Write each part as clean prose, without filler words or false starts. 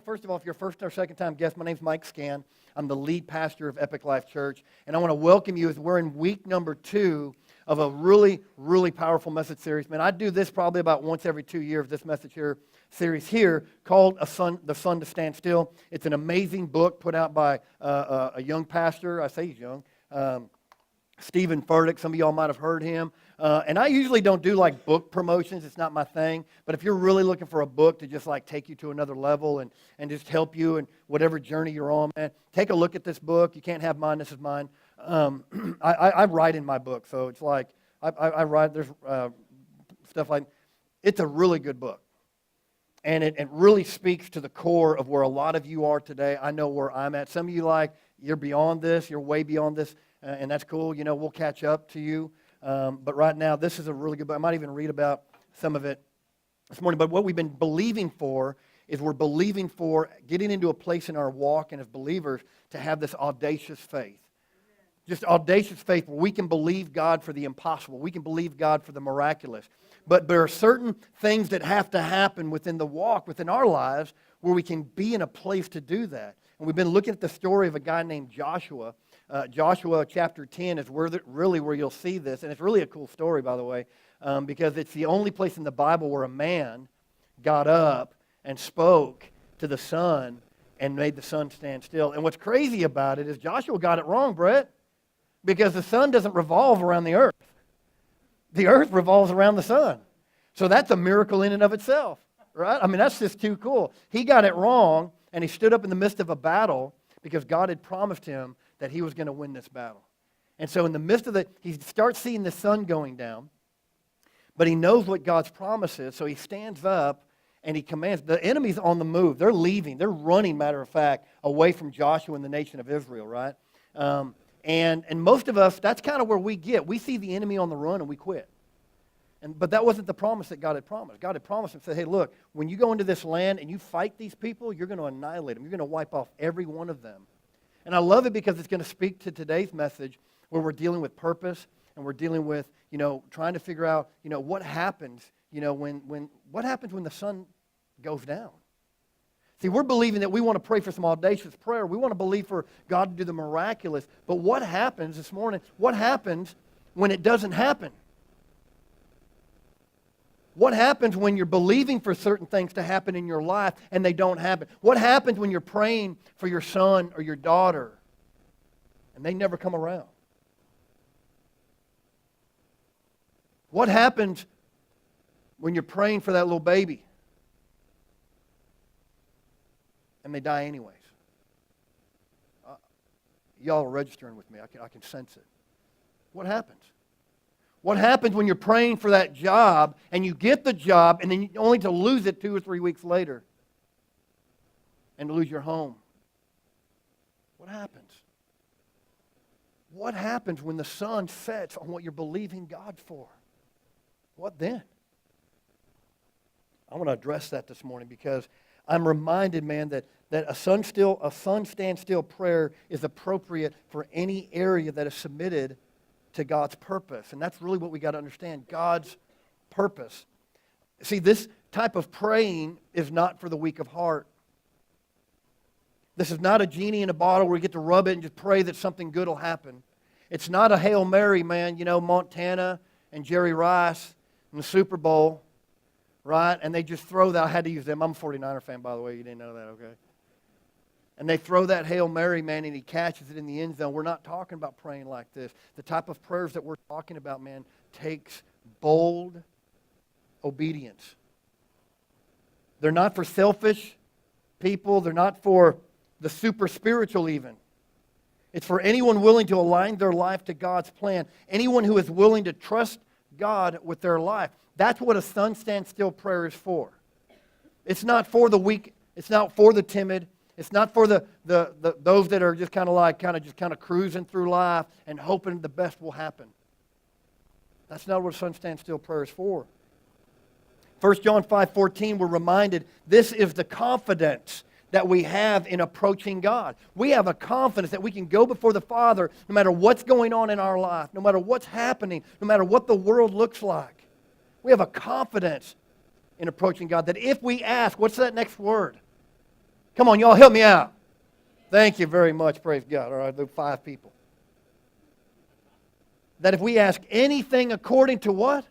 morning, first of all, if you're a first or second time guest, my name's Mike Scan. I'm the lead pastor of Epic Life Church, and I want to welcome you as we're in week number 2 of a really, really powerful message series. Man, I do this probably about once every 2 years, this message here, series here, called The Sun to Stand Still. It's an amazing book put out by a young pastor. I say he's young. Stephen Furtick, some of y'all might have heard him. And I usually don't do like book promotions. It's not my thing. But if you're really looking for a book to just like take you to another level and just help you in whatever journey you're on, man, take a look at this book. You can't have mine. This is mine. I write in my book. So it's like I write. There's stuff like, it's a really good book. And it really speaks to the core of where a lot of you are today. I know where I'm at. Some of you you're beyond this. You're way beyond this. And that's cool. You know, we'll catch up to you. But right now, this is a really good book. I might even read about some of it this morning. But what we've been believing for is we're believing for getting into a place in our walk and as believers to have this audacious faith. Just audacious faith where we can believe God for the impossible. We can believe God for the miraculous. But there are certain things that have to happen within the walk, within our lives, where we can be in a place to do that. And we've been looking at the story of a guy named Joshua. Joshua chapter 10 is really where you'll see this. And it's really a cool story, by the way, because it's the only place in the Bible where a man got up and spoke to the sun and made the sun stand still. And what's crazy about it is Joshua got it wrong, Brett, because the sun doesn't revolve around the earth. The earth revolves around the sun. So that's a miracle in and of itself, right? I mean, that's just too cool. He got it wrong, and he stood up in the midst of a battle because God had promised him that he was going to win this battle. And so in the midst of it, he starts seeing the sun going down, but he knows what God's promise is, so he stands up and he commands. The enemy's on the move. They're leaving. They're running, matter of fact, away from Joshua and the nation of Israel, right? And most of us, that's kind of where we get. We see the enemy on the run and we quit. But that wasn't the promise that God had promised. God had promised and said, hey, look, when you go into this land and you fight these people, you're going to annihilate them. You're going to wipe off every one of them. And I love it because it's going to speak to today's message where we're dealing with purpose and we're dealing with, trying to figure out, what happens, what happens when the sun goes down. See, we're believing that we want to pray for some audacious prayer. We want to believe for God to do the miraculous. But what happens this morning? What happens when it doesn't happen? What happens when you're believing for certain things to happen in your life and they don't happen? What happens when you're praying for your son or your daughter and they never come around? What happens when you're praying for that little baby and they die anyways? Y'all are registering with me. I can sense it. What happens? What happens when you're praying for that job and you get the job and then only to lose it 2 or 3 weeks later and to lose your home? What happens? What happens when the sun sets on what you're believing God for? What then? I want to address that this morning because I'm reminded, man, that a sun stand still prayer is appropriate for any area that is submitted to God's purpose. And that's really what we got to understand, God's purpose. See, this type of praying is not for the weak of heart. This is not a genie in a bottle where you get to rub it and just pray that something good will happen. It's not a Hail Mary, man, Montana and Jerry Rice in the Super Bowl, right? And they just throw that. I had to use them. I'm a 49er fan, by the way. You didn't know that, okay? And they throw that Hail Mary, man, and he catches it in the end zone. We're not talking about praying like this. The type of prayers that we're talking about, man, takes bold obedience. They're not for selfish people. They're not for the super spiritual even. It's for anyone willing to align their life to God's plan. Anyone who is willing to trust God with their life. That's what a sun stand still prayer is for. It's not for the weak. It's not for the timid. It's not for those that are just kind of cruising through life and hoping the best will happen. That's not what a sun stand still prayer is for. 1 John 5:14, we're reminded this is the confidence that we have in approaching God. We have a confidence that we can go before the Father no matter what's going on in our life, no matter what's happening, no matter what the world looks like. We have a confidence in approaching God that if we ask, what's that next word? Come on, y'all, help me out. Thank you very much. Praise God. All right, there are 5 people. That if we ask anything according to what?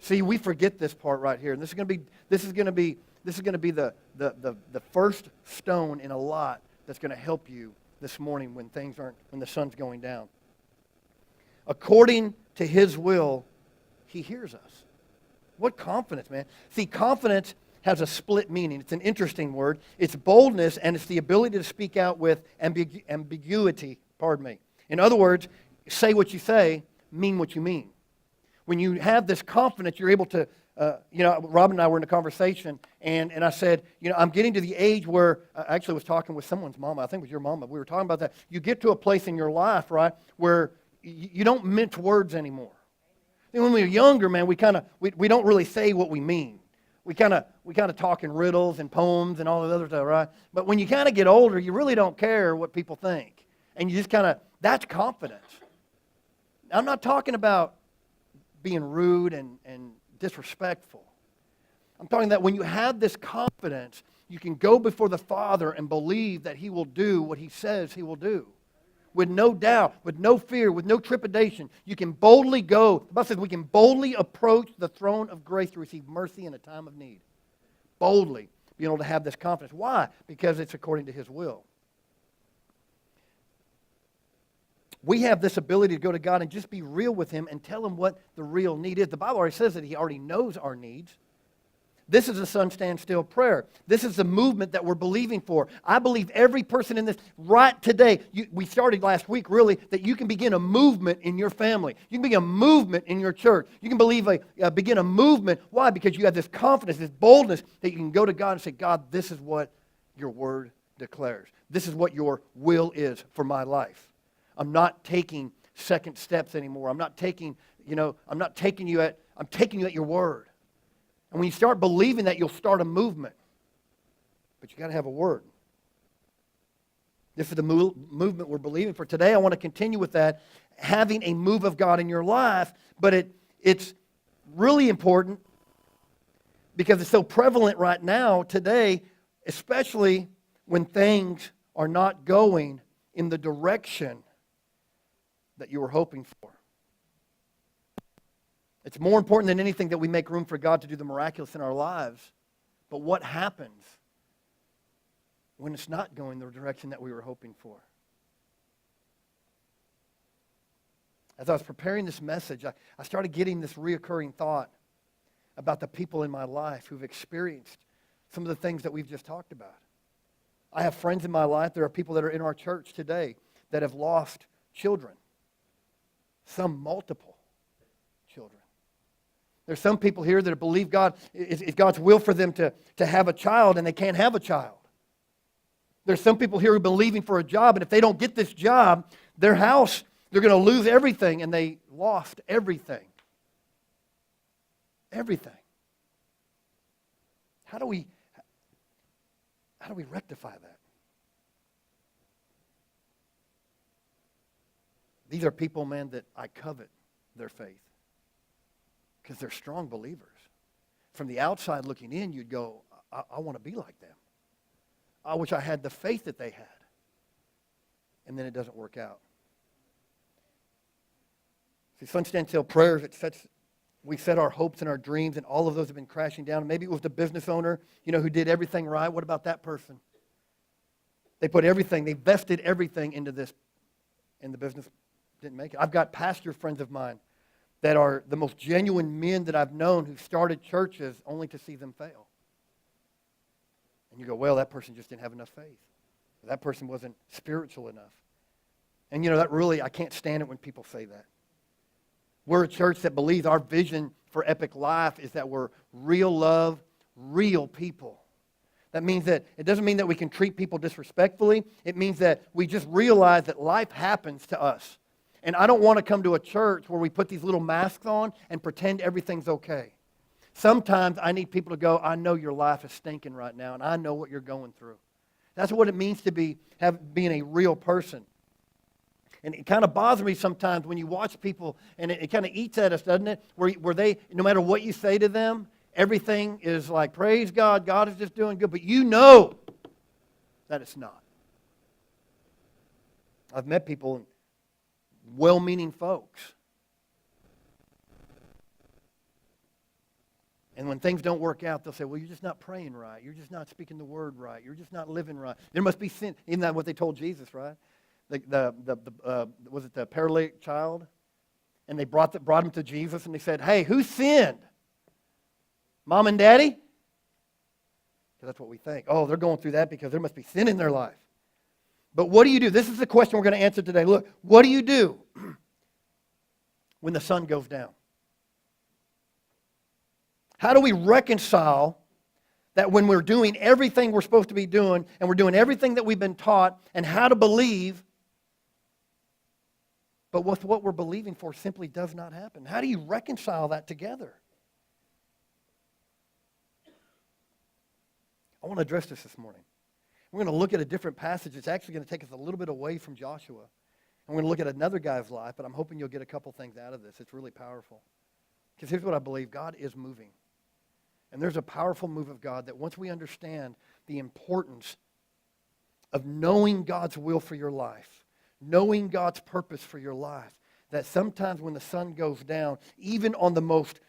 See, we forget this part right here. And this is going to be the first stone in a lot that's going to help you this morning when the sun's going down. According to His will, He hears us. What confidence, man. See, confidence has a split meaning. It's an interesting word. It's boldness, and it's the ability to speak out with ambiguity. In other words, say what you say, mean what you mean. When you have this confidence, you're able to, Rob and I were in a conversation, and I said, I'm getting to the age where, I actually was talking with someone's mama, I think it was your mama, we were talking about that. You get to a place in your life, right, where you don't mince words anymore. When we were younger, man, we don't really say what we mean. We kind of talk in riddles and poems and all the other stuff, right? But when you kind of get older, you really don't care what people think. And you just that's confidence. I'm not talking about being rude and disrespectful. I'm talking that when you have this confidence, you can go before the Father and believe that He will do what He says He will do. With no doubt, with no fear, with no trepidation, you can boldly go. The Bible says we can boldly approach the throne of grace to receive mercy in a time of need. Boldly being able to have this confidence. Why? Because it's according to His will. We have this ability to go to God and just be real with Him and tell Him what the real need is. The Bible already says that He already knows our needs. This is a sun stand still prayer. This is the movement that we're believing for. I believe every person in this right today, we started last week really, that you can begin a movement in your family. You can begin a movement in your church. You can begin a movement. Why? Because you have this confidence, this boldness that you can go to God and say, God, this is what your word declares. This is what your will is for my life. I'm not taking second steps anymore. I'm taking you at your word. And when you start believing that, you'll start a movement. But you got to have a word. This is the movement we're believing for. Today, I want to continue with that, having a move of God in your life. But it's really important because it's so prevalent right now, today, especially when things are not going in the direction that you were hoping for. It's more important than anything that we make room for God to do the miraculous in our lives. But what happens when it's not going the direction that we were hoping for? As I was preparing this message, I started getting this reoccurring thought about the people in my life who've experienced some of the things that we've just talked about. I have friends in my life. There are people that are in our church today that have lost children. Some multiple children. There's some people here that believe God is God's will for them to have a child, and they can't have a child. There's some people here who are believing for a job, and if they don't get this job, their house, they're going to lose everything, and they lost everything. Everything. How do we rectify that? These are people, man, that I covet their faith. Because they're strong believers. From the outside looking in, you'd go, I want to be like them. I wish I had the faith that they had. And then it doesn't work out. See, sun stand still prayers, we set our hopes and our dreams, and all of those have been crashing down. Maybe it was the business owner, who did everything right. What about that person? They put everything, they vested everything into this, and the business didn't make it. I've got pastor friends of mine that are the most genuine men that I've known who started churches only to see them fail. And you go, well, that person just didn't have enough faith. That person wasn't spiritual enough. And that really, I can't stand it when people say that. We're a church that believes our vision for Epic Life is that we're real love, real people. That means that it doesn't mean that we can treat people disrespectfully. It means that we just realize that life happens to us. And I don't want to come to a church where we put these little masks on and pretend everything's okay. Sometimes I need people to go, I know your life is stinking right now, and I know what you're going through. That's what it means to being a real person. And it kind of bothers me sometimes when you watch people, and it kind of eats at us, doesn't it? Where they, no matter what you say to them, everything is like, praise God, God is just doing good. But that it's not. I've met people, well-meaning folks, and when things don't work out, they'll say, well, you're just not praying right. You're just not speaking the word right. You're just not living right. There must be sin. Isn't that what they told Jesus, right? Was it the paralytic child? And they brought him to Jesus, and they said, hey, who sinned? Mom and daddy? Because that's what we think. Oh, they're going through that because there must be sin in their life. But what do you do? This is the question we're going to answer today. Look, what do you do when the sun goes down? How do we reconcile that when we're doing everything we're supposed to be doing and we're doing everything that we've been taught and how to believe, but with what we're believing for simply does not happen? How do you reconcile that together? I want to address this morning. We're going to look at a different passage. It's actually going to take us a little bit away from Joshua. And we're going to look at another guy's life, but I'm hoping you'll get a couple things out of this. It's really powerful. Because here's what I believe. God is moving. And there's a powerful move of God that once we understand the importance of knowing God's will for your life, knowing God's purpose for your life, that sometimes when the sun goes down, even on the most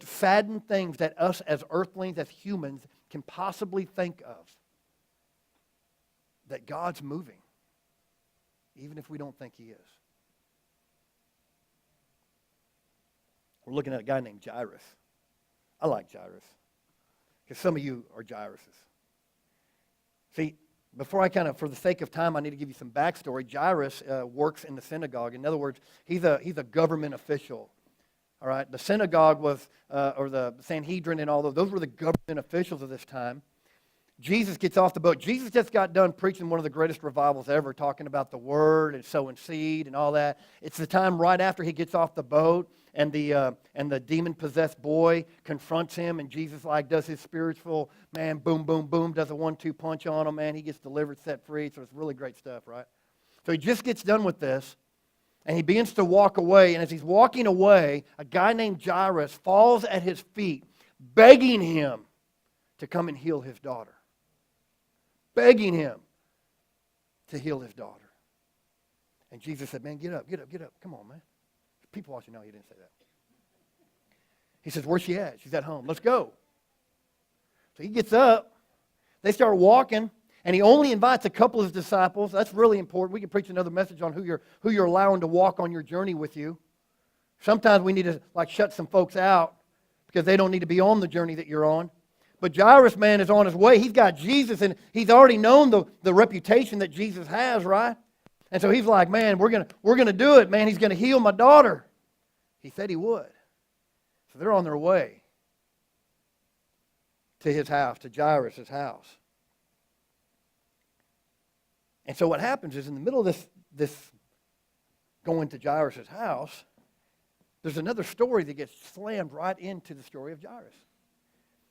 saddened things that us as earthlings, as humans, can possibly think of, that God's moving, even if we don't think He is. We're looking at a guy named Jairus. I like Jairus, because some of you are Jairuses. See, before for the sake of time, I need to give you some backstory. Jairus works in the synagogue. In other words, he's a government official. All right, the synagogue was, or the Sanhedrin and all those were the government officials of this time. Jesus gets off the boat. Jesus just got done preaching one of the greatest revivals ever, talking about the word and sowing seed and all that. It's the time right after he gets off the boat, and the demon-possessed boy confronts him, and Jesus does his spiritual, man, boom, boom, boom, does a 1-2 punch on him, man. He gets delivered, set free. So it's really great stuff, right? So he just gets done with this, and he begins to walk away. And as he's walking away, a guy named Jairus falls at his feet, begging him to come and heal his daughter. Begging him to heal his daughter. And Jesus said, man, get up. Come on, man. People watching. No, he didn't say that. He says, where's she at? She's at home. Let's go. So he gets up. They start walking. And he only invites a couple of his disciples. That's really important. We can preach another message on who you're allowing to walk on your journey with you. Sometimes we need to shut some folks out because they don't need to be on the journey that you're on. But Jairus, man, is on his way. He's got Jesus, and he's already known the reputation that Jesus has, right? And so he's like, man, we're gonna do it, man. He's gonna heal my daughter. He said he would. So they're on their way to his house, to Jairus' house. And so what happens is in the middle of this going to Jairus' house, there's another story that gets slammed right into the story of Jairus.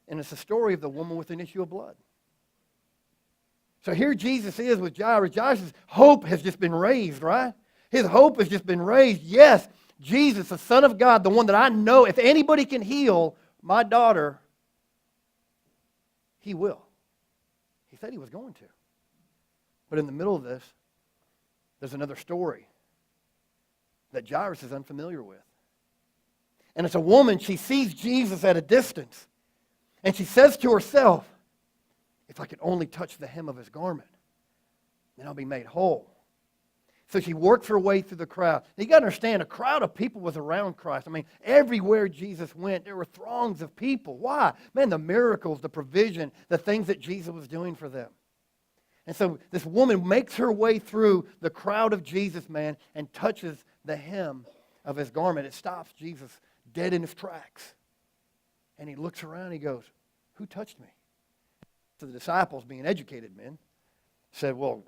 And it's the story of the woman with an issue of blood. So here Jesus is with Jairus. Jairus' hope has just been raised, right? His hope has just been raised. Yes, Jesus, the Son of God, the one that I know, if anybody can heal my daughter, He will. He said He was going to. But in the middle of this, there's another story that Jairus is unfamiliar with. And it's a woman, she sees Jesus at a distance. And she says to herself, if I could only touch the hem of His garment, then I'll be made whole. So she works her way through the crowd. Now you got to understand, a crowd of people was around Christ. I mean, everywhere Jesus went, there were throngs of people. Why? Man, the miracles, the provision, the things that Jesus was doing for them. And so this woman makes her way through the crowd of Jesus, man, and touches the hem of His garment. It stops Jesus dead in his tracks. And he looks around and he goes, who touched me? So the disciples, being educated men, said, well,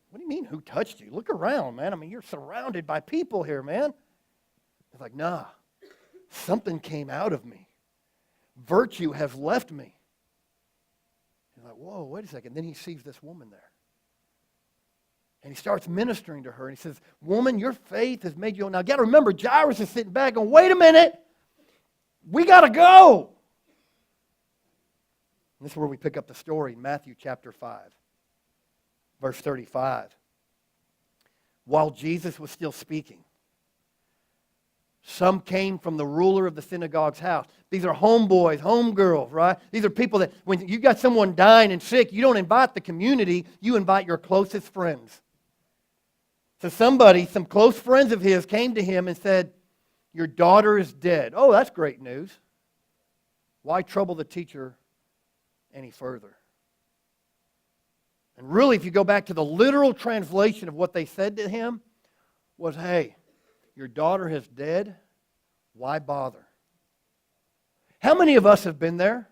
what do you mean, who touched you? Look around, man. I mean, you're surrounded by people here, man. It's like, nah, something came out of me. Virtue has left me. He's like, whoa, wait a second. Then he sees this woman there. And he starts ministering to her. And he says, woman, your faith has made you whole. Now, you got to remember, Jairus is sitting back going, wait a minute. We got to go. And this is where we pick up the story in Matthew chapter 5. Verse 35. While Jesus was still speaking, some came from the ruler of the synagogue's house. These are homeboys, homegirls, right? These are people that when you got someone dying and sick, you don't invite the community, you invite your closest friends. So some close friends of his came to him and said, your daughter is dead. Oh, that's great news. Why trouble the teacher any further? And really, if you go back to the literal translation of what they said to him, was, hey, your daughter is dead. Why bother? How many of us have been there?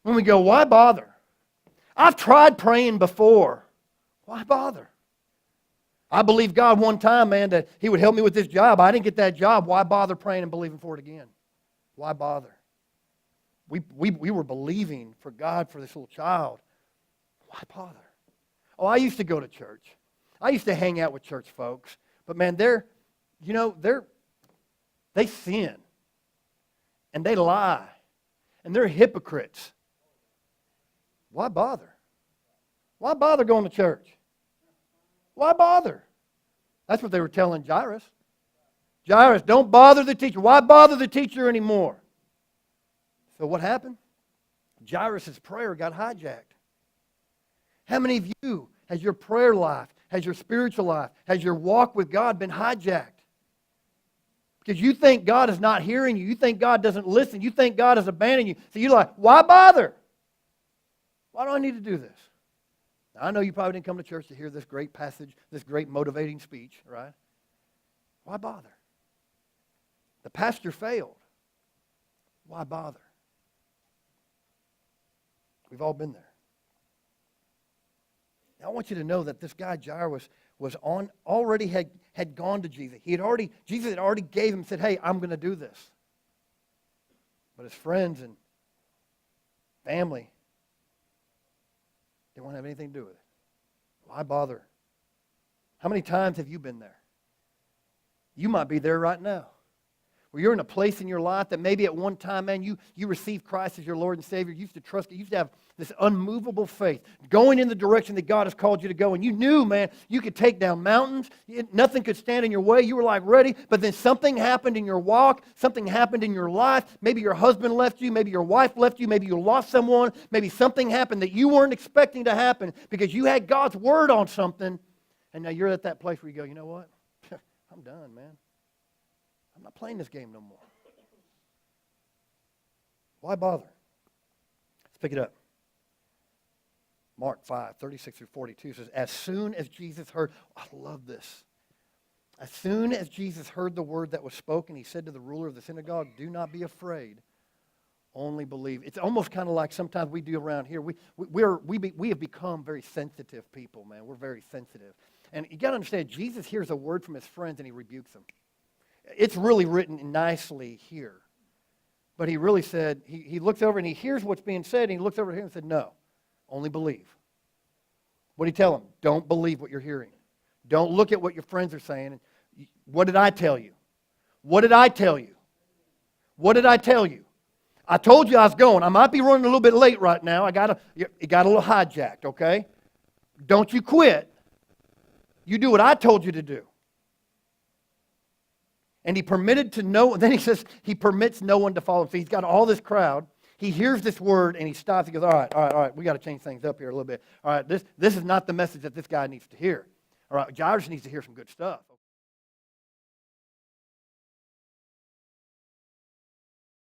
When we go, why bother? I've tried praying before. Why bother? I believed God one time, man, that He would help me with this job. I didn't get that job. Why bother praying and believing for it again? Why bother? We were believing for God for this little child. Why bother? Oh, I used to go to church. I used to hang out with church folks. But man, they sin. And they lie. And they're hypocrites. Why bother? Why bother going to church? Why bother? That's what they were telling Jairus. Jairus, don't bother the teacher. Why bother the teacher anymore? So what happened? Jairus' prayer got hijacked. How many of you, has your prayer life, has your spiritual life, has your walk with God been hijacked? Because you think God is not hearing you. You think God doesn't listen. You think God has abandoned you. So you're like, why bother? Why do I need to do this? Now, I know you probably didn't come to church to hear this great passage, this great motivating speech, right? Why bother? The pastor failed. Why bother? We've all been there. Now, I want you to know that this guy Jairus already had gone to Jesus. Jesus had already gave him, said, hey, I'm going to do this. But his friends and family didn't want to have anything to do with it. Why bother? How many times have you been there? You might be there right now. Where you're in a place in your life that maybe at one time, man, you received Christ as your Lord and Savior. You used to trust it. You used to have this unmovable faith going in the direction that God has called you to go. And you knew, man, you could take down mountains. Nothing could stand in your way. You were like ready. But then something happened in your walk. Something happened in your life. Maybe your husband left you. Maybe your wife left you. Maybe you lost someone. Maybe something happened that you weren't expecting to happen because you had God's word on something. And now you're at that place where you go, you know what? I'm done, man. I'm not playing this game no more. Why bother? Let's pick it up. Mark 5, 36 through 42 says, as soon as Jesus heard, I love this. As soon as Jesus heard the word that was spoken, he said to the ruler of the synagogue, do not be afraid, only believe. It's almost kind of like sometimes we do around here. We have become very sensitive people, man. We're very sensitive. And you got to understand, Jesus hears a word from his friends and he rebukes them. It's really written nicely here. But he really said, he looks over and he hears what's being said, and he looks over to him and said, no, only believe. What did he tell him? Don't believe what you're hearing. Don't look at what your friends are saying. What did I tell you? What did I tell you? What did I tell you? I told you I was going. I might be running a little bit late right now. It got a little hijacked, okay? Don't you quit. You do what I told you to do. And he permitted to no, then he says he permits no one to follow him. So he's got all this crowd. He hears this word and he stops. He goes, all right, we got to change things up here a little bit. All right, this is not the message that this guy needs to hear. All right, Jairus needs to hear some good stuff.